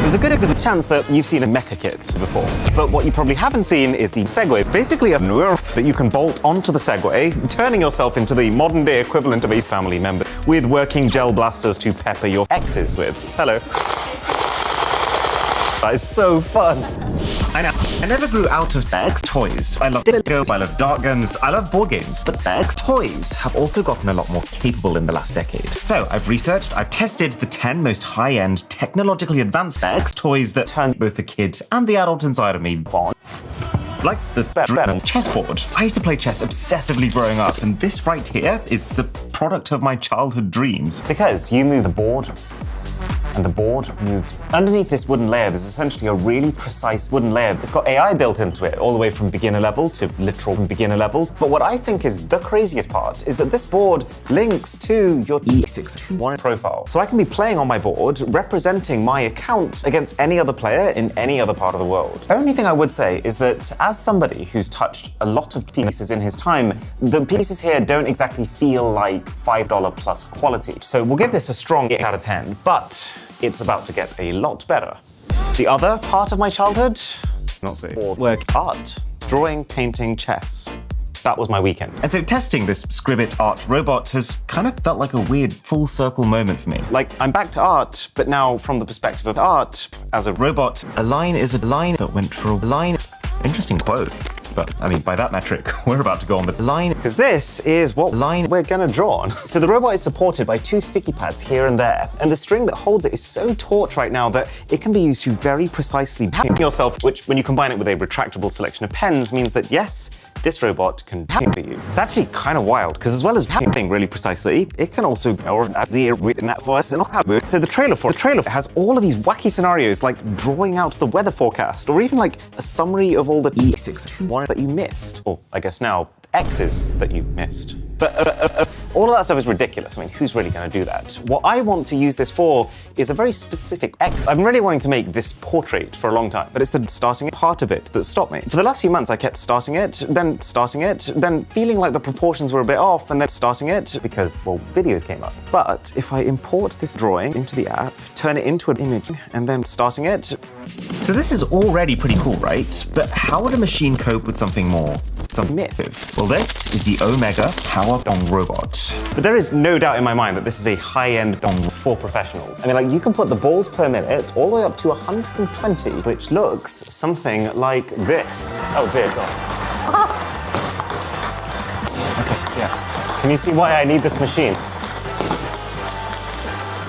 There's a good chance that you've seen a mecha kit before, but what you probably haven't seen is the Segway. Basically a nerf that you can bolt onto the Segway, turning yourself into the modern-day equivalent of a family member with working gel blasters to pepper your exes with. Hello. That is so fun. I know. I never grew out of sex toys. I love dildos, I love dart guns, I love board games. But sex toys have also gotten a lot more capable in the last decade. So I've researched, I've tested the 10 most high-end, technologically advanced sex toys that turn both the kid and the adult inside of me on. Like the better chessboard. I used to play chess obsessively growing up, and this right here is the product of my childhood dreams. Because you move the board, and the board moves. Underneath this wooden layer, there's essentially a really precise wooden layer. It's got AI built into it, all the way from beginner level to literal beginner level. But what I think is the craziest part is that this board links to your E621 profile. So I can be playing on my board, representing my account against any other player in any other part of the world. The only thing I would say is that as somebody who's touched a lot of pieces in his time, the pieces here don't exactly feel like $5 plus quality. So we'll give this a strong 8 out of 10, but it's about to get a lot better. The other part of my childhood, not say, work art, drawing, painting, chess. That was my weekend. And so testing this Scribbit art robot has kind of felt like a weird full circle moment for me. Like, I'm back to art, but now from the perspective of art as a robot. A line is a line that went for a line. Interesting quote. But, I mean, by that metric, we're about to go on the line. Because this is what line we're gonna draw on. So the robot is supported by 2 sticky pads here and there. And the string that holds it is so taut right now that it can be used to very precisely paint yourself, which when you combine it with a retractable selection of pens means that yes, this robot can paint for you. It's actually kind of wild, because as well as painting really precisely, it can also So the trailer has all of these wacky scenarios, like drawing out the weather forecast, or even like a summary of all the E621 that you missed. Or I guess now, X's that you missed. But all of that stuff is ridiculous. I mean, who's really going to do that? What I want to use this for is a very specific X. I'm really wanting to make this portrait for a long time, but it's the starting part of it that stopped me. For the last few months, I kept starting it, then feeling like the proportions were a bit off, and then starting it because, well, videos came up. But if I import this drawing into the app, turn it into an image, and then starting it. So this is already pretty cool, right? But how would a machine cope with something more? Some massive. Well, this is the Omega Power Dong Robot. But there is no doubt in my mind that this is a high-end dong for professionals. I mean, like, you can put the balls per minute all the way up to 120, which looks something like this. Oh dear God. Okay, yeah. Can you see why I need this machine?